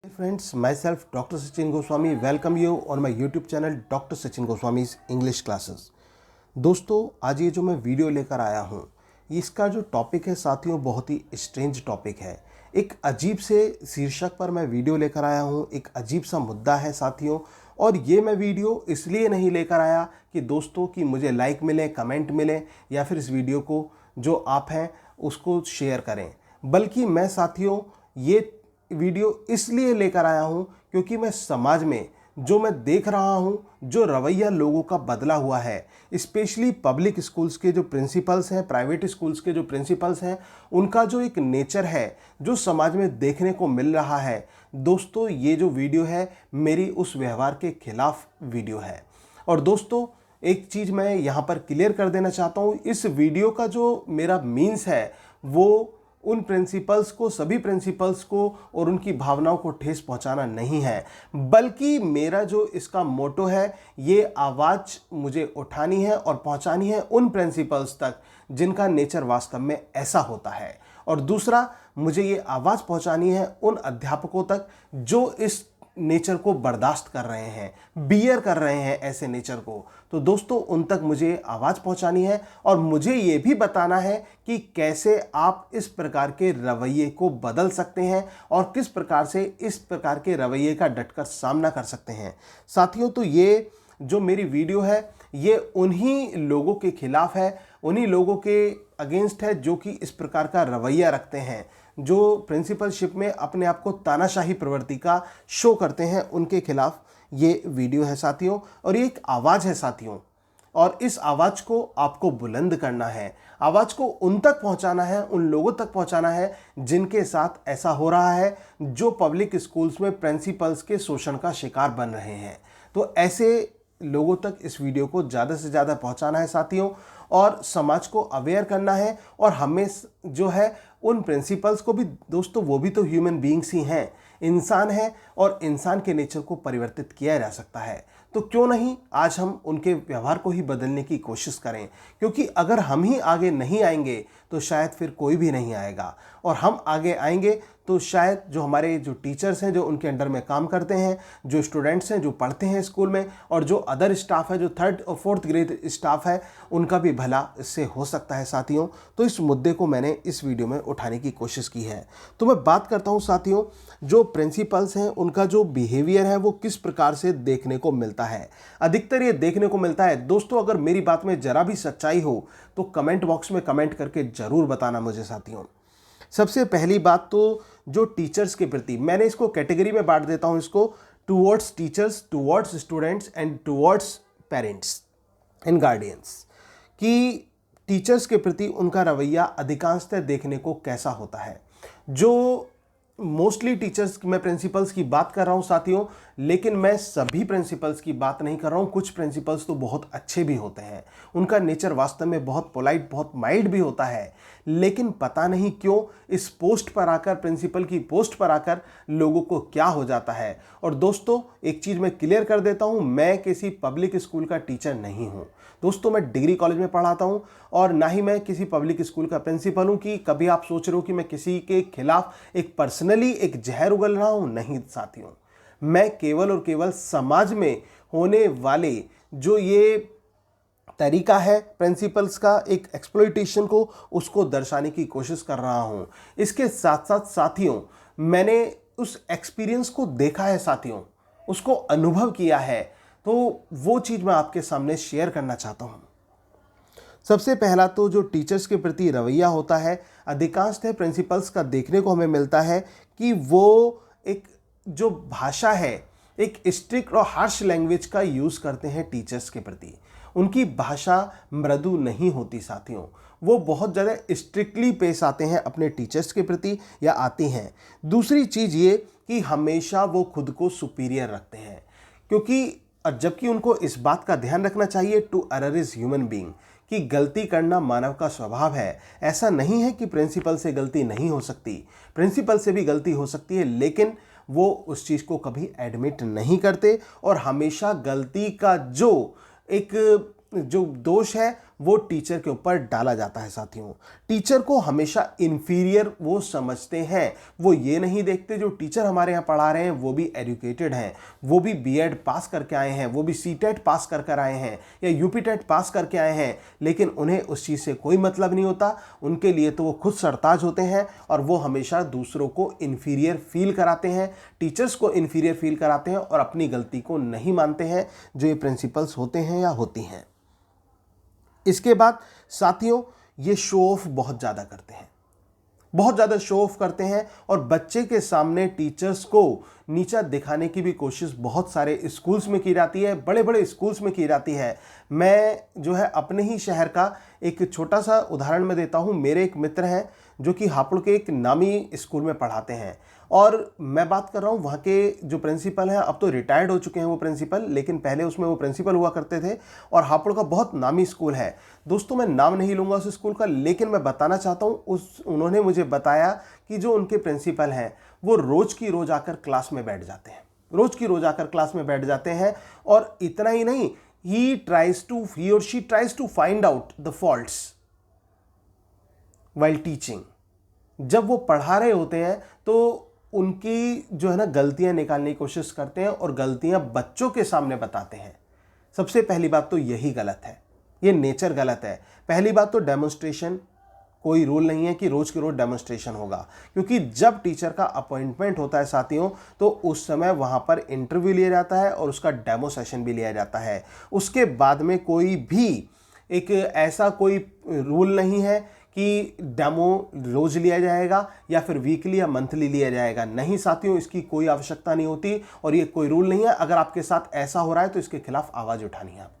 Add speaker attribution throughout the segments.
Speaker 1: Hey friends, myself Dr. Sachin Goswami welcome you on my YouTube channel Dr. Sachin Goswami's English Classes। दोस्तों आज ये जो मैं video लेकर आया हूँ इसका जो टॉपिक है साथियों बहुत ही स्ट्रेंज टॉपिक है। एक अजीब से शीर्षक पर मैं वीडियो लेकर आया हूँ, एक अजीब सा मुद्दा है साथियों। और ये मैं वीडियो इसलिए नहीं लेकर आया कि दोस्तों कि मुझे लाइक मिले, कमेंट मिले या फिर इस वीडियो को जो आप हैं उसको शेयर करें, बल्कि मैं साथियों ये वीडियो इसलिए लेकर आया हूं क्योंकि मैं समाज में जो मैं देख रहा हूं, जो रवैया लोगों का बदला हुआ है, स्पेशली पब्लिक स्कूल्स के जो प्रिंसिपल्स हैं, प्राइवेट स्कूल्स के जो प्रिंसिपल्स हैं, उनका जो एक नेचर है जो समाज में देखने को मिल रहा है। दोस्तों ये जो वीडियो है मेरी उस व्यवहार के खिलाफ वीडियो है। और दोस्तों एक चीज़ मैं यहाँ पर क्लियर कर देना चाहता हूँ, इस वीडियो का जो मेरा मीन्स है वो उन प्रिंसिपल्स को, सभी प्रिंसिपल्स को और उनकी भावनाओं को ठेस पहुंचाना नहीं है, बल्कि मेरा जो इसका मोटो है ये आवाज़ मुझे उठानी है और पहुंचानी है उन प्रिंसिपल्स तक जिनका नेचर वास्तव में ऐसा होता है। और दूसरा, मुझे ये आवाज़ पहुंचानी है उन अध्यापकों तक जो इस नेचर को बर्दाश्त कर रहे हैं, बियर कर रहे हैं ऐसे नेचर को। तो दोस्तों उन तक मुझे आवाज़ पहुंचानी है और मुझे ये भी बताना है कि कैसे आप इस प्रकार के रवैये को बदल सकते हैं और किस प्रकार से इस प्रकार के रवैये का डटकर सामना कर सकते हैं। साथियों तो ये जो मेरी वीडियो है ये उन्हीं लोगों के खिलाफ है, उन्हीं लोगों के अगेंस्ट है जो कि इस प्रकार का रवैया रखते हैं, जो प्रिंसिपलशिप में अपने आप को तानाशाही प्रवृत्ति का शो करते हैं, उनके खिलाफ ये वीडियो है साथियों। और ये एक आवाज़ है साथियों, और इस आवाज़ को आपको बुलंद करना है, आवाज़ को उन तक पहुंचाना है, उन लोगों तक पहुंचाना है जिनके साथ ऐसा हो रहा है, जो पब्लिक स्कूल्स में प्रिंसिपल्स के शोषण का शिकार बन रहे हैं। तो ऐसे लोगों तक इस वीडियो को ज़्यादा से ज़्यादा पहुंचाना है साथियों, और समाज को अवेयर करना है। और हमें जो है उन प्रिंसिपल्स को भी, दोस्तों वो भी तो ह्यूमन बीइंग्स ही हैं, इंसान हैं, और इंसान के नेचर को परिवर्तित किया जा सकता है। तो क्यों नहीं आज हम उनके व्यवहार को ही बदलने की कोशिश करें, क्योंकि अगर हम ही आगे नहीं आएंगे तो शायद फिर कोई भी नहीं आएगा, और हम आगे आएंगे तो शायद जो हमारे जो टीचर्स हैं जो उनके अंडर में काम करते हैं, जो स्टूडेंट्स हैं जो पढ़ते हैं स्कूल में, और जो अदर स्टाफ है, जो 3rd और 4th ग्रेड स्टाफ है, उनका भी भला इससे हो सकता है साथियों। तो इस मुद्दे को मैंने इस वीडियो में उठाने की कोशिश की है। तो मैं बात करता हूं साथियों, जो प्रिंसिपल्स हैं उनका जो बिहेवियर है वो किस प्रकार से देखने को मिलता है। अधिकतर ये देखने को मिलता है दोस्तों, अगर मेरी बात में जरा भी सच्चाई हो तो कमेंट बॉक्स में कमेंट करके जरूर बताना मुझे साथियों। सबसे पहली बात तो जो टीचर्स के प्रति, मैंने इसको कैटेगरी में बांट देता हूं, इसको towards teachers, towards students and towards parents and guardians, कि टीचर्स के प्रति उनका रवैया अधिकांशतः देखने को कैसा होता है। जो मोस्टली टीचर्स, मैं प्रिंसिपल्स की बात कर रहा हूं साथियों, लेकिन मैं सभी प्रिंसिपल्स की बात नहीं कर रहा हूं। कुछ प्रिंसिपल्स तो बहुत अच्छे भी होते हैं, उनका नेचर वास्तव में बहुत पोलाइट, बहुत माइल्ड भी होता है, लेकिन पता नहीं क्यों इस पोस्ट पर आकर, प्रिंसिपल की पोस्ट पर आकर लोगों को क्या हो जाता है। और दोस्तों एक चीज़ मैं क्लियर कर देता हूं, मैं किसी पब्लिक स्कूल का टीचर नहीं हूं दोस्तों, मैं डिग्री कॉलेज में पढ़ाता हूं, और ना ही मैं किसी पब्लिक स्कूल का प्रिंसिपल हूं कि कभी आप सोच रहे हो कि मैं किसी के खिलाफ एक पर्सनली एक जहर उगल रहा हूं। नहीं साथियों, मैं केवल और केवल समाज में होने वाले जो ये तरीका है प्रिंसिपल्स का एक एक्सप्लॉइटेशन को, उसको दर्शाने की कोशिश कर रहा हूं। इसके साथ साथ साथियों मैंने उस एक्सपीरियंस को देखा है साथियों, उसको अनुभव किया है, तो वो चीज़ मैं आपके सामने शेयर करना चाहता हूं। सबसे पहला तो जो टीचर्स के प्रति रवैया होता है अधिकांशतः प्रिंसिपल्स का देखने को हमें मिलता है कि वो एक जो भाषा है, एक स्ट्रिक्ट और हार्श लैंग्वेज का यूज़ करते हैं टीचर्स के प्रति। उनकी भाषा मृदु नहीं होती साथियों, वो बहुत ज़्यादा स्ट्रिक्टली पेश आते हैं अपने टीचर्स के प्रति, या आती हैं। दूसरी चीज़ ये कि हमेशा वो खुद को सुपीरियर रखते हैं, क्योंकि जबकि उनको इस बात का ध्यान रखना चाहिए to error is human being, कि गलती करना मानव का स्वभाव है। ऐसा नहीं है कि प्रिंसिपल से गलती नहीं हो सकती, प्रिंसिपल से भी गलती हो सकती है, लेकिन वो उस चीज़ को कभी एडमिट नहीं करते, और हमेशा गलती का जो एक जो दोष है वो टीचर के ऊपर डाला जाता है। साथियों, टीचर को हमेशा इन्फीरियर वो समझते हैं। वो ये नहीं देखते जो टीचर हमारे यहाँ पढ़ा रहे हैं वो भी एजुकेटेड हैं, वो भी बीएड पास करके आए हैं, वो भी सीटेट पास कर आए हैं या यूपीटेट पास करके आए हैं, लेकिन उन्हें उस चीज़ से कोई मतलब नहीं होता। उनके लिए तो वो खुद सरताज होते हैं और वो हमेशा दूसरों को इन्फीरियर फील कराते हैं, टीचर्स को इन्फीरियर फील कराते हैं और अपनी गलती को नहीं मानते हैं, जो ये प्रिंसिपल्स होते हैं या होती हैं। इसके बाद साथियों, ये शो ऑफ बहुत ज़्यादा करते हैं, बहुत ज़्यादा शो ऑफ करते हैं और बच्चे के सामने टीचर्स को नीचा दिखाने की भी कोशिश बहुत सारे स्कूल्स में की जाती है, बड़े बड़े स्कूल्स में की जाती है। मैं जो है अपने ही शहर का एक छोटा सा उदाहरण में देता हूँ। मेरे एक मित्र हैं जो कि हापुड़ के एक नामी स्कूल में पढ़ाते हैं और मैं बात कर रहा हूँ वहाँ के जो प्रिंसिपल हैं, अब तो रिटायर्ड हो चुके हैं वो प्रिंसिपल, लेकिन पहले उसमें वो प्रिंसिपल हुआ करते थे और हापुड़ का बहुत नामी स्कूल है। दोस्तों, मैं नाम नहीं लूँगा उस स्कूल का, लेकिन मैं बताना चाहता हूँ उन्होंने मुझे बताया कि जो उनके प्रिंसिपल हैं वो रोज़ की रोज़ आकर क्लास में बैठ जाते हैं, रोज़ की रोज़ आकर क्लास में बैठ जाते हैं। और इतना ही नहीं, he or she tries to find out the faults while teaching। जब वो पढ़ा रहे होते हैं तो उनकी जो है ना गलतियां निकालने की कोशिश करते हैं और गलतियां बच्चों के सामने बताते हैं। सबसे पहली बात तो यही गलत है, ये नेचर गलत है। पहली बात तो डेमोन्स्ट्रेशन, कोई रूल नहीं है कि रोज के रोज डेमोन्स्ट्रेशन होगा, क्योंकि जब टीचर का अपॉइंटमेंट होता है साथियों तो उस समय वहां पर इंटरव्यू लिया जाता है और उसका डेमो सेशन भी लिया जाता है। उसके बाद में कोई भी एक ऐसा कोई रूल नहीं है कि डेमो रोज लिया जाएगा या फिर वीकली या मंथली लिया जाएगा। नहीं साथियों, इसकी कोई आवश्यकता नहीं होती और ये कोई रूल नहीं है। अगर आपके साथ ऐसा हो रहा है तो इसके खिलाफ आवाज उठानी है आपको,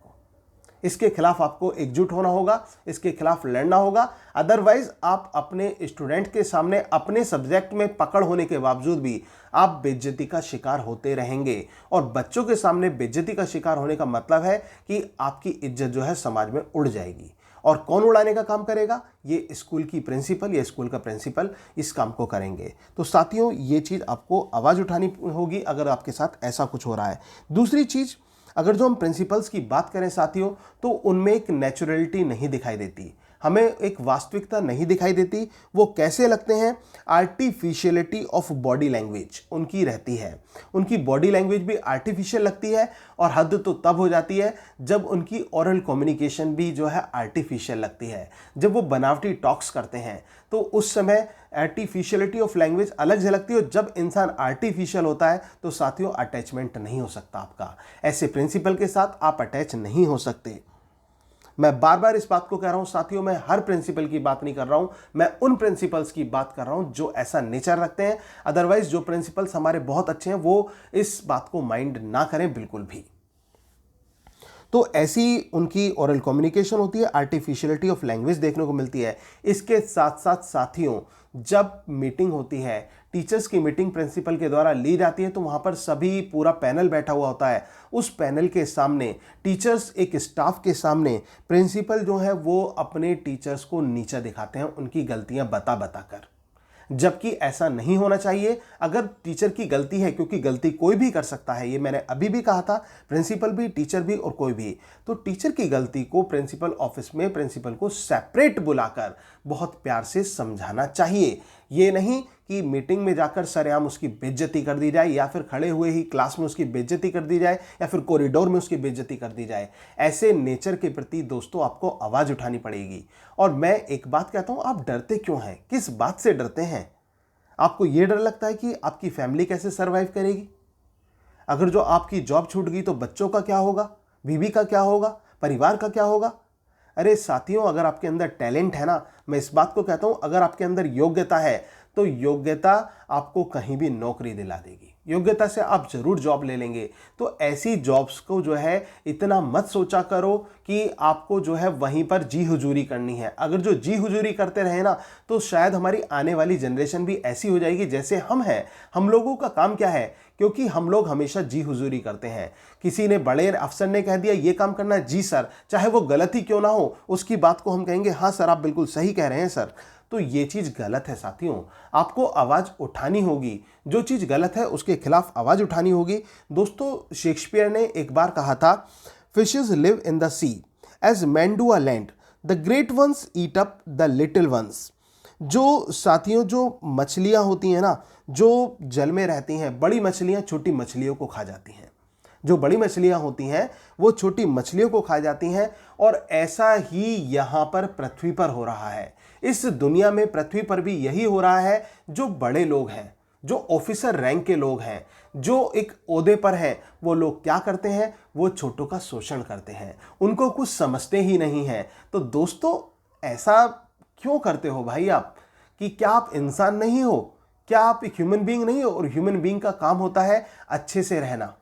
Speaker 1: इसके खिलाफ आपको एकजुट होना होगा, इसके खिलाफ लड़ना होगा। अदरवाइज आप अपने स्टूडेंट के सामने अपने सब्जेक्ट में पकड़ होने के बावजूद भी आप बेइज्जती का शिकार होते रहेंगे और बच्चों के सामने बेइज्जती का शिकार होने का मतलब है कि आपकी इज्जत जो है समाज में उड़ जाएगी। और कौन उड़ाने का काम करेगा? ये स्कूल की प्रिंसिपल या स्कूल का प्रिंसिपल इस काम को करेंगे। तो साथियों, ये चीज़ आपको आवाज़ उठानी होगी अगर आपके साथ ऐसा कुछ हो रहा है। दूसरी चीज़, अगर जो हम प्रिंसिपल्स की बात करें साथियों, तो उनमें एक नेचुरलिटी नहीं दिखाई देती, हमें एक वास्तविकता नहीं दिखाई देती। वो कैसे लगते हैं? आर्टिफिशियलिटी ऑफ बॉडी लैंग्वेज उनकी रहती है, उनकी बॉडी लैंग्वेज भी आर्टिफिशियल लगती है और हद तो तब हो जाती है जब उनकी ओरल कम्युनिकेशन भी जो है आर्टिफिशियल लगती है। जब वो बनावटी टॉक्स करते हैं तो उस समय आर्टिफिशियलिटी ऑफ लैंग्वेज अलग झलकती है और जब इंसान आर्टिफिशियल होता है तो साथियों अटैचमेंट नहीं हो सकता आपका। ऐसे प्रिंसिपल के साथ आप अटैच नहीं हो सकते। मैं बार बार इस बात को कह रहा हूं साथियों, मैं हर प्रिंसिपल की बात नहीं कर रहा हूं, मैं उन प्रिंसिपल्स की बात कर रहा हूं जो ऐसा नेचर रखते हैं। अदरवाइज जो प्रिंसिपल्स हमारे बहुत अच्छे हैं वो इस बात को माइंड ना करें बिल्कुल भी। तो ऐसी उनकी ओरल कम्युनिकेशन होती है, आर्टिफिशियलिटी ऑफ लैंग्वेज देखने को मिलती है। इसके साथ साथ साथियों, जब मीटिंग होती है, टीचर्स की मीटिंग प्रिंसिपल के द्वारा ली जाती है तो वहां पर सभी पूरा पैनल बैठा हुआ होता है। उस पैनल के सामने टीचर्स, एक स्टाफ के सामने प्रिंसिपल जो है वो अपने टीचर्स को नीचा दिखाते हैं उनकी गलतियां बता बता कर, जबकि ऐसा नहीं होना चाहिए। अगर टीचर की गलती है, क्योंकि गलती कोई भी कर सकता है, ये मैंने अभी भी कहा था, प्रिंसिपल भी, टीचर भी और कोई भी, तो टीचर की गलती को प्रिंसिपल ऑफिस में प्रिंसिपल को सेपरेट बुलाकर बहुत प्यार से समझाना चाहिए। ये नहीं कि मीटिंग में जाकर सरेआम उसकी बेइज्जती कर दी जाए या फिर खड़े हुए ही क्लास में उसकी बेइज्जती कर दी जाए या फिर कॉरिडोर में उसकी बेइज्जती कर दी जाए। ऐसे नेचर के प्रति दोस्तों आपको आवाज़ उठानी पड़ेगी। और मैं एक बात कहता हूं, आप डरते क्यों हैं? किस बात से डरते हैं? आपको यह डर लगता है कि आपकी फैमिली कैसे सरवाइव करेगी? अगर जो आपकी जॉब छूट गई तो बच्चों का क्या होगा, बीवी का क्या होगा, परिवार का क्या होगा? अरे साथियों, अगर आपके अंदर टैलेंट है ना, मैं इस बात को कहता हूं, अगर आपके अंदर योग्यता है तो योग्यता आपको कहीं भी नौकरी दिला देगी, योग्यता से आप जरूर जॉब ले लेंगे। तो ऐसी जॉब्स को जो है इतना मत सोचा करो कि आपको जो है वहीं पर जी हुजूरी करनी है। अगर जो जी हुजूरी करते रहे ना तो शायद हमारी आने वाली जनरेशन भी ऐसी हो जाएगी जैसे हम हैं। हम लोगों का काम क्या है? क्योंकि हम लोग हमेशा जी हुजूरी करते हैं। किसी ने, बड़े अफसर ने कह दिया ये काम करना है, जी सर, चाहे वो गलत ही क्यों ना हो, उसकी बात को हम कहेंगे हाँ सर आप बिल्कुल सही कह रहे हैं सर। तो ये चीज गलत है साथियों, आपको आवाज उठानी होगी। जो चीज गलत है उसके खिलाफ आवाज उठानी होगी। दोस्तों, शेक्सपियर ने एक बार कहा था, fishes live in the sea as man do a land, the great ones eat up the little ones. जो साथियों, जो मछलियाँ होती हैं ना, जो जल में रहती हैं, बड़ी मछलियाँ छोटी मछलियों को खा जाती हैं। जो बड़ी मछलियाँ होती हैं वो छोटी मछलियों को खा जाती हैं, और ऐसा ही यहाँ पर पृथ्वी पर हो रहा है। इस दुनिया में पृथ्वी पर भी यही हो रहा है। जो बड़े लोग हैं, जो ऑफिसर रैंक के लोग हैं, जो एक ओहदे पर हैं, वो लोग क्या करते हैं? वो छोटों का शोषण करते हैं, उनको कुछ समझते ही नहीं हैं। तो दोस्तों, ऐसा क्यों करते हो भाई आप? कि क्या आप इंसान नहीं हो? क्या आप एक ह्यूमन बीइंग नहीं हो? और ह्यूमन बीइंग का काम होता है अच्छे से रहना,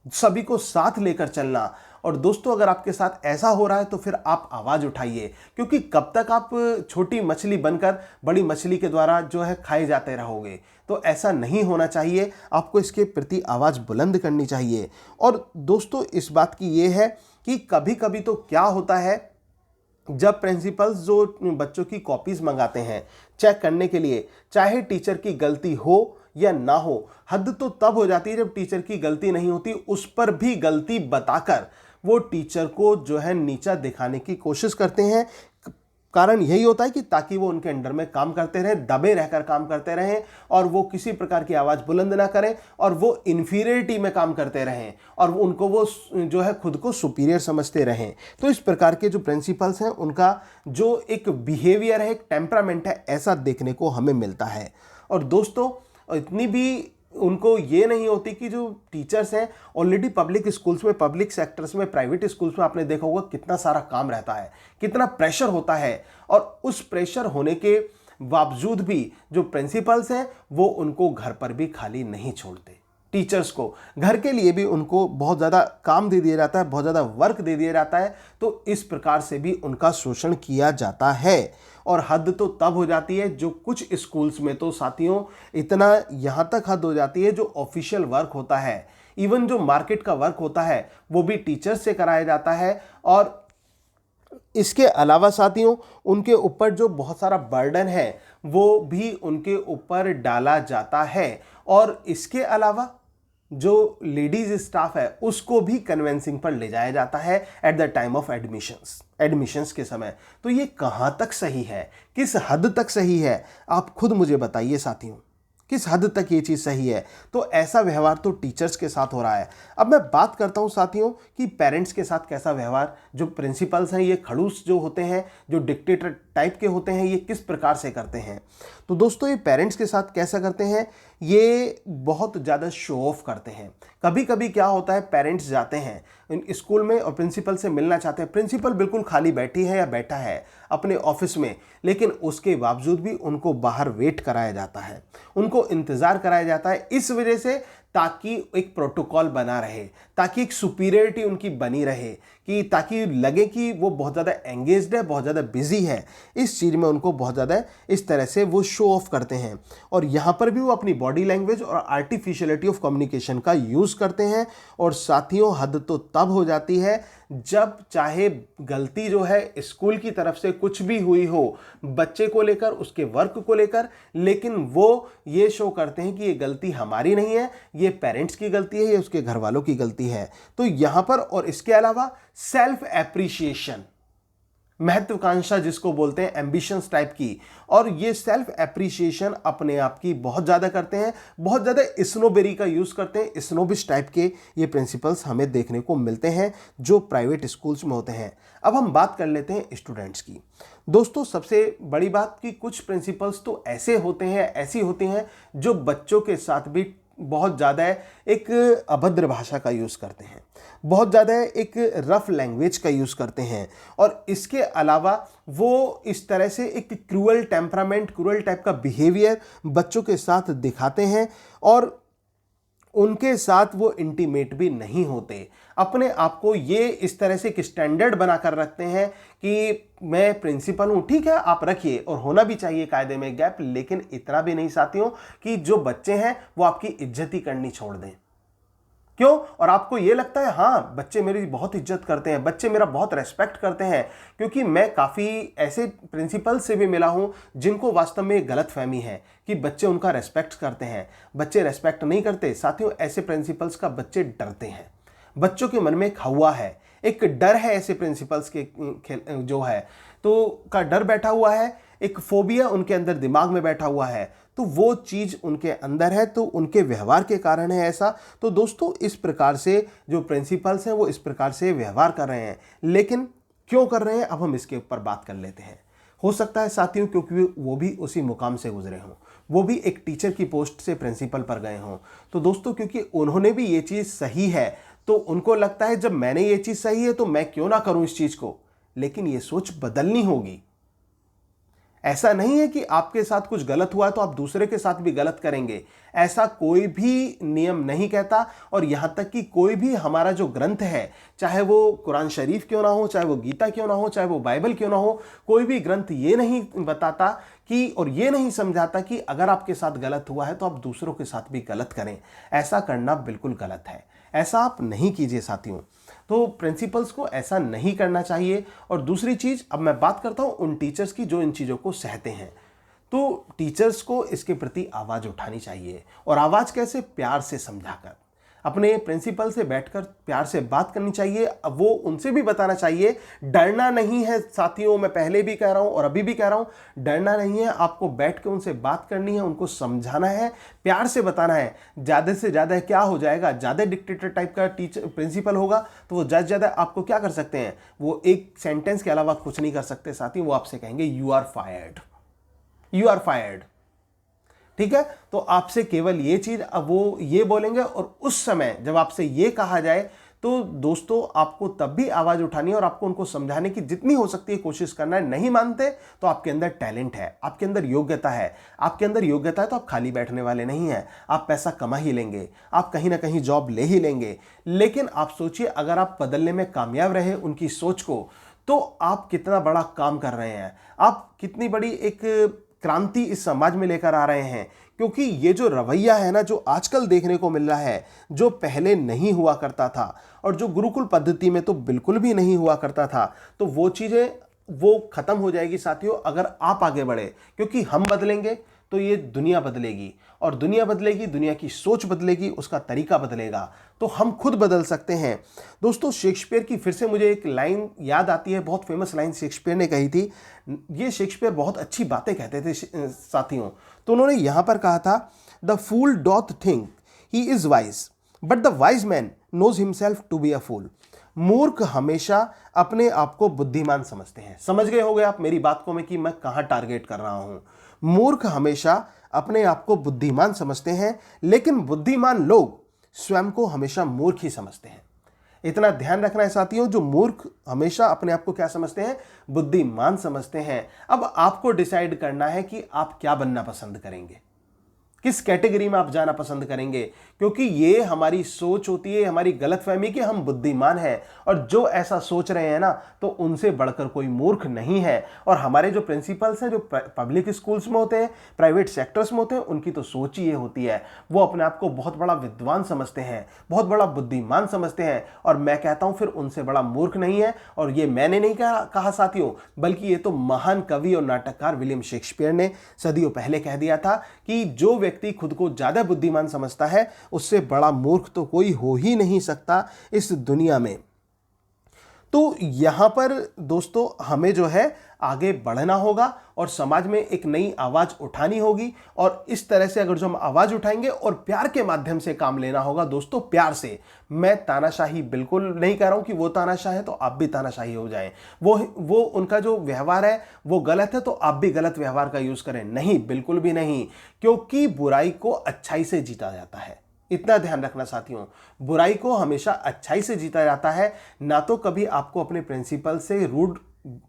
Speaker 1: सभी को साथ लेकर चलना। और दोस्तों, अगर आपके साथ ऐसा हो रहा है तो फिर आप आवाज उठाइए, क्योंकि कब तक आप छोटी मछली बनकर बड़ी मछली के द्वारा जो है खाए जाते रहोगे? तो ऐसा नहीं होना चाहिए। आपको इसके प्रति आवाज बुलंद करनी चाहिए। और दोस्तों, इस बात की ये है कि कभी कभी तो क्या होता है, जब प्रिंसिपल्स जो बच्चों की कॉपीज मंगाते हैं चेक करने के लिए, चाहे टीचर की गलती हो या ना हो, हद तो तब हो जाती है जब टीचर की गलती नहीं होती, उस पर भी गलती बताकर वो टीचर को जो है नीचा दिखाने की कोशिश करते हैं। कारण यही होता है कि ताकि वो उनके अंडर में काम करते रहें, दबे रहकर काम करते रहें, और वो किसी प्रकार की आवाज़ बुलंद ना करें, और वो इन्फीरियरिटी में काम करते रहें, और उनको वो जो है खुद को सुपीरियर समझते रहें। तो इस प्रकार के जो प्रिंसिपल्स हैं, उनका जो एक बिहेवियर है, एक टेम्परामेंट है, ऐसा देखने को हमें मिलता है। और दोस्तों, इतनी भी उनको ये नहीं होती कि जो टीचर्स हैं, ऑलरेडी पब्लिक स्कूल्स में, पब्लिक सेक्टर्स में, प्राइवेट स्कूल्स में आपने देखा होगा कितना सारा काम रहता है, कितना प्रेशर होता है, और उस प्रेशर होने के बावजूद भी जो प्रिंसिपल्स हैं वो उनको घर पर भी खाली नहीं छोड़ते। टीचर्स को घर के लिए भी उनको बहुत ज़्यादा काम दे दिया जाता है, बहुत ज़्यादा वर्क दे दिया जाता है। तो इस प्रकार से भी उनका शोषण किया जाता है। और हद तो तब हो जाती है, जो कुछ स्कूल्स में तो साथियों इतना यहाँ तक हद हो जाती है, जो ऑफिशियल वर्क होता है, इवन जो मार्केट का वर्क होता है, वो भी टीचर्स से कराया जाता है। और इसके अलावा साथियों, उनके ऊपर जो बहुत सारा बर्डन है वो भी उनके ऊपर डाला जाता है। और इसके अलावा जो लेडीज स्टाफ है उसको भी कन्वेंसिंग पर ले जाया जाता है at the time of admissions के समय। तो ये कहाँ तक सही है, किस हद तक सही है, आप खुद मुझे बताइए साथियों, किस हद तक ये चीज़ सही है। तो ऐसा व्यवहार तो टीचर्स के साथ हो रहा है। अब मैं बात करता हूँ साथियों कि पेरेंट्स के साथ कैसा व्यवहार, जो प्रिंसिपल्स हैं ये खड़ूस जो होते हैं, जो डिक्टेटर टाइप के होते हैं, ये किस प्रकार से करते हैं। तो दोस्तों, ये पेरेंट्स के साथ कैसा करते हैं, ये बहुत ज़्यादा शो ऑफ करते हैं। कभी कभी क्या होता है, पेरेंट्स जाते हैं स्कूल में और प्रिंसिपल से मिलना चाहते हैं, प्रिंसिपल बिल्कुल खाली बैठी है या बैठा है अपने ऑफिस में, लेकिन उसके बावजूद भी उनको बाहर वेट कराया जाता है, उनको इंतज़ार कराया जाता है, इस वजह से ताकि एक प्रोटोकॉल बना रहे, ताकि एक सुपीरियरिटी उनकी बनी रहे, कि ताकि लगे कि वो बहुत ज़्यादा एंगेज्ड है, बहुत ज़्यादा बिजी है। इस चीज़ में उनको बहुत ज़्यादा इस तरह से वो शो ऑफ करते हैं। और यहाँ पर भी वो अपनी बॉडी लैंग्वेज और आर्टिफिशियलिटी ऑफ कम्युनिकेशन का यूज़ करते हैं। और साथियों, हद तो तब हो जाती है जब चाहे गलती जो है स्कूल की तरफ से कुछ भी हुई हो, बच्चे को लेकर, उसके वर्क को लेकर, लेकिन वो ये शो करते हैं कि ये गलती हमारी नहीं है, ये पेरेंट्स की गलती है, ये उसके घर वालों की गलती है। तो यहाँ पर, और इसके अलावा सेल्फ एप्रिशिएशन, महत्वाकांक्षा जिसको बोलते हैं, एम्बिशंस टाइप की, और ये सेल्फ एप्रिशिएशन अपने आप की बहुत ज़्यादा करते हैं, बहुत ज़्यादा स्नोबेरी का यूज़ करते हैं। स्नोबिश टाइप के ये प्रिंसिपल्स हमें देखने को मिलते हैं जो प्राइवेट स्कूल्स में होते हैं। अब हम बात कर लेते हैं स्टूडेंट्स की। दोस्तों, सबसे बड़ी बात कि कुछ प्रिंसिपल्स तो ऐसे होते हैं, ऐसी होती हैं जो बच्चों के साथ भी बहुत ज़्यादा एक अभद्र भाषा का यूज़ करते हैं, बहुत ज़्यादा एक रफ लैंग्वेज का यूज़ करते हैं। और इसके अलावा वो इस तरह से एक क्रूअल टेम्परामेंट, क्रूअल टाइप का बिहेवियर बच्चों के साथ दिखाते हैं, और उनके साथ वो इंटीमेट भी नहीं होते। अपने आप को ये इस तरह से एक स्टैंडर्ड बनाकर रखते हैं कि मैं प्रिंसिपल हूँ, ठीक है आप रखिए, और होना भी चाहिए कायदे में गैप, लेकिन इतना भी नहीं साथियों कि जो बच्चे हैं वो आपकी इज्जत ही करनी छोड़ दें। क्यों? और आपको ये लगता है हाँ बच्चे मेरी बहुत इज्जत करते हैं, बच्चे मेरा बहुत रेस्पेक्ट करते हैं, क्योंकि मैं काफ़ी ऐसे प्रिंसिपल से भी मिला हूँ जिनको वास्तव में गलत फहमी है कि बच्चे उनका रेस्पेक्ट करते हैं। बच्चे रेस्पेक्ट नहीं करते साथियों। ऐसे प्रिंसिपल्स का बच्चे डरते हैं। बच्चों के मन में एक हवा है, एक डर है ऐसे प्रिंसिपल्स के जो है तो का डर बैठा हुआ है, एक फोबिया उनके अंदर दिमाग में बैठा हुआ है, तो वो चीज़ उनके अंदर है, तो उनके व्यवहार के कारण है ऐसा। तो दोस्तों इस प्रकार से जो प्रिंसिपल्स हैं वो इस प्रकार से व्यवहार कर रहे हैं, लेकिन क्यों कर रहे हैं अब हम इसके ऊपर बात कर लेते हैं। हो सकता है साथियों क्योंकि वो भी उसी मुकाम से गुजरे हों, वो भी एक टीचर की पोस्ट से प्रिंसिपल पर गए हों। तो दोस्तों क्योंकि उन्होंने भी ये चीज़ सही है तो उनको लगता है जब मैंने ये चीज़ सही है तो मैं क्यों ना करूं इस चीज़ को, लेकिन ये सोच बदलनी होगी। ऐसा नहीं है कि आपके साथ कुछ गलत हुआ है तो आप दूसरे के साथ भी गलत करेंगे, ऐसा कोई भी नियम नहीं कहता। और यहां तक कि कोई भी हमारा जो ग्रंथ है, चाहे वो कुरान शरीफ क्यों ना हो, चाहे वो गीता क्यों ना हो, चाहे वो बाइबल क्यों ना हो, कोई भी ग्रंथ ये नहीं बताता कि और ये नहीं समझाता कि अगर आपके साथ गलत हुआ है तो आप दूसरों के साथ भी गलत करें। ऐसा करना बिल्कुल गलत है, ऐसा आप नहीं कीजिए साथियों। तो प्रिंसिपल्स को ऐसा नहीं करना चाहिए। और दूसरी चीज़, अब मैं बात करता हूं उन टीचर्स की जो इन चीज़ों को सहते हैं। तो टीचर्स को इसके प्रति आवाज़ उठानी चाहिए, और आवाज़ कैसे, प्यार से समझाकर, अपने प्रिंसिपल से बैठकर प्यार से बात करनी चाहिए। अब वो उनसे भी बताना चाहिए, डरना नहीं है साथियों, मैं पहले भी कह रहा हूं और अभी भी कह रहा हूं, डरना नहीं है, आपको बैठ के उनसे बात करनी है, उनको समझाना है, प्यार से बताना है। ज़्यादा से ज़्यादा क्या हो जाएगा, ज़्यादा डिक्टेटर टाइप का टीचर प्रिंसिपल होगा तो वो ज़्यादा से ज़्यादा आपको क्या कर सकते हैं, वो एक सेंटेंस के अलावा कुछ नहीं कर सकते साथियों, वो आपसे कहेंगे you are fired, you are fired. ठीक है, तो आपसे केवल ये चीज अब वो ये बोलेंगे, और उस समय जब आपसे ये कहा जाए तो दोस्तों आपको तब भी आवाज उठानी है और आपको उनको समझाने की जितनी हो सकती है कोशिश करना है। नहीं मानते तो आपके अंदर टैलेंट है, आपके अंदर योग्यता है, आपके अंदर योग्यता है तो आप खाली बैठने वाले नहीं हैं, आप पैसा कमा ही लेंगे, आप कहीं ना कहीं जॉब ले ही लेंगे। लेकिन आप सोचिए, अगर आप बदलने में कामयाब रहे उनकी सोच को, तो आप कितना बड़ा काम कर रहे हैं, आप कितनी बड़ी एक क्रांति इस समाज में लेकर आ रहे हैं। क्योंकि ये जो रवैया है ना, जो आजकल देखने को मिल रहा है, जो पहले नहीं हुआ करता था और जो गुरुकुल पद्धति में तो बिल्कुल भी नहीं हुआ करता था, तो वो चीज़ें वो खत्म हो जाएगी साथियों अगर आप आगे बढ़े। क्योंकि हम बदलेंगे तो ये दुनिया बदलेगी, और दुनिया बदलेगी, दुनिया की सोच बदलेगी, उसका तरीका बदलेगा, तो हम खुद बदल सकते हैं। दोस्तों शेक्सपियर की फिर से मुझे एक लाइन याद आती है, बहुत फेमस लाइन शेक्सपियर ने कही थी। ये शेक्सपियर बहुत अच्छी बातें कहते थे साथियों। तो उन्होंने यहां पर कहा था, the fool doth think he is wise but the wise man knows himself to be a fool. मूर्ख हमेशा अपने आप को बुद्धिमान समझते हैं। समझ गए होंगे आप मेरी बात को मैं कि मैं कहां टारगेट कर रहा हूं। मूर्ख हमेशा अपने आप को बुद्धिमान समझते हैं, लेकिन बुद्धिमान लोग स्वयं को हमेशा मूर्ख ही समझते हैं। इतना ध्यान रखना है साथियों, जो मूर्ख हमेशा अपने आप को क्या समझते हैं, बुद्धिमान समझते हैं। अब आपको डिसाइड करना है कि आप क्या बनना पसंद करेंगे, किस कैटेगरी में आप जाना पसंद करेंगे। क्योंकि ये हमारी सोच होती है, हमारी गलतफहमी कि हम बुद्धिमान हैं, और जो ऐसा सोच रहे हैं ना, तो उनसे बढ़कर कोई मूर्ख नहीं है। और हमारे जो प्रिंसिपल्स हैं, जो पब्लिक स्कूल्स में होते हैं, प्राइवेट सेक्टर्स में होते हैं, उनकी तो सोच ही ये होती है, वो अपने आप को बहुत बड़ा विद्वान समझते हैं, बहुत बड़ा बुद्धिमान समझते हैं। और मैं कहता हूं फिर उनसे बड़ा मूर्ख नहीं है। और ये मैंने नहीं कहा साथियों, बल्कि ये तो महान कवि और नाटककार विलियम शेक्सपियर ने सदियों पहले कह दिया था कि जो व्यक्ति खुद को ज्यादा बुद्धिमान समझता है, उससे बड़ा मूर्ख तो कोई हो ही नहीं सकता इस दुनिया में। तो यहां पर दोस्तों हमें जो है आगे बढ़ना होगा और समाज में एक नई आवाज उठानी होगी। और इस तरह से अगर जो हम आवाज उठाएंगे और प्यार के माध्यम से काम लेना होगा दोस्तों, प्यार से। मैं तानाशाही बिल्कुल नहीं कह रहा हूं कि वो तानाशाह है तो आप भी तानाशाही हो जाएं, वो उनका जो व्यवहार है वो गलत है तो आप भी गलत व्यवहार का यूज करें, नहीं, बिल्कुल भी नहीं। क्योंकि बुराई को अच्छाई से जीता जाता है, इतना ध्यान रखना साथियों। बुराई को हमेशा अच्छाई से जीता जाता है। ना तो कभी आपको अपने प्रिंसिपल से रूड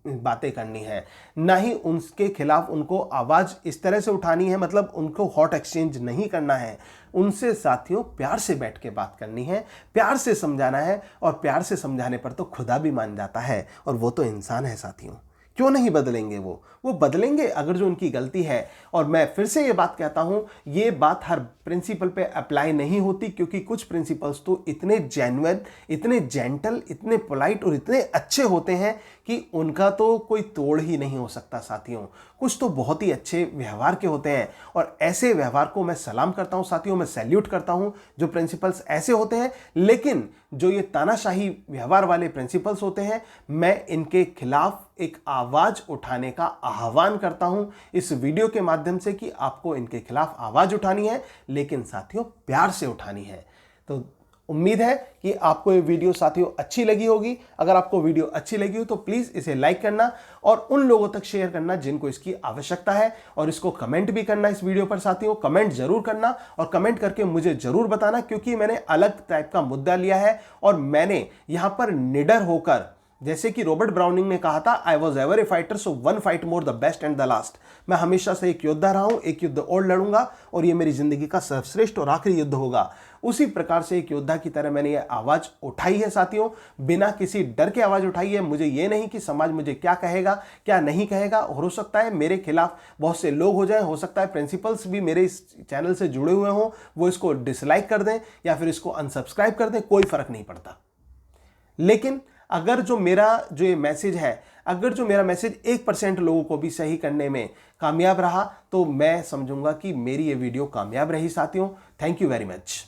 Speaker 1: बातें करनी है, ना ही उनके खिलाफ उनको आवाज इस तरह से उठानी है, मतलब उनको हॉट एक्सचेंज नहीं करना है। उनसे साथियों प्यार से बैठ के बात करनी है, प्यार से समझाना है, और प्यार से समझाने पर तो खुदा भी मान जाता है, और वो तो इंसान है साथियों। क्यों नहीं बदलेंगे वो बदलेंगे अगर जो उनकी गलती है। और मैं फिर से ये बात कहता हूं, ये बात हर प्रिंसिपल पे अप्लाई नहीं होती, क्योंकि कुछ प्रिंसिपल्स तो इतने जेन्युइन, इतने जेंटल, इतने पोलाइट और इतने अच्छे होते हैं कि उनका तो कोई तोड़ ही नहीं हो सकता साथियों। कुछ तो बहुत ही अच्छे व्यवहार के होते हैं और ऐसे व्यवहार को मैं सलाम करता हूं साथियों, मैं सैल्यूट करता हूं जो प्रिंसिपल्स ऐसे होते हैं। लेकिन जो ये तानाशाही व्यवहार वाले प्रिंसिपल्स होते हैं, मैं इनके खिलाफ एक आवाज उठाने का आह्वान करता हूं इस वीडियो के माध्यम से कि आपको इनके खिलाफ आवाज उठानी है, लेकिन साथियों प्यार से उठानी है। तो उम्मीद है कि आपको ये वीडियो साथियों अच्छी लगी होगी। अगर आपको वीडियो अच्छी लगी हो तो प्लीज इसे लाइक करना और उन लोगों तक शेयर करना जिनको इसकी आवश्यकता है, और इसको कमेंट भी करना। इस वीडियो पर साथियों कमेंट जरूर करना और कमेंट करके मुझे जरूर बताना, क्योंकि मैंने अलग टाइप का मुद्दा लिया है और मैंने यहां पर निडर होकर, जैसे कि रॉबर्ट ब्राउनिंग ने कहा था, I was ever A fighter so one fight more the best and the last. मैं हमेशा से एक योद्धा रहा हूं, एक युद्ध और लड़ूंगा और ये मेरी जिंदगी का सर्वश्रेष्ठ और आखिरी युद्ध होगा। उसी प्रकार से एक योद्धा की तरह मैंने ये आवाज उठाई है साथियों, बिना किसी डर के आवाज उठाई है। मुझे ये नहीं कि समाज मुझे क्या कहेगा क्या नहीं कहेगा, और हो सकता है मेरे खिलाफ बहुत से लोग हो जाएं, हो सकता है प्रिंसिपल्स भी मेरे इस चैनल से जुड़े हुए हों, वो इसको डिसलाइक कर दें या फिर इसको अनसब्सक्राइब कर दें, कोई फर्क नहीं पड़ता। लेकिन अगर जो ये मैसेज है, अगर जो मेरा मैसेज 1% लोगों को भी सही करने में कामयाब रहा, तो मैं समझूंगा कि मेरी ये वीडियो कामयाब रही साथियों। Thank you very much.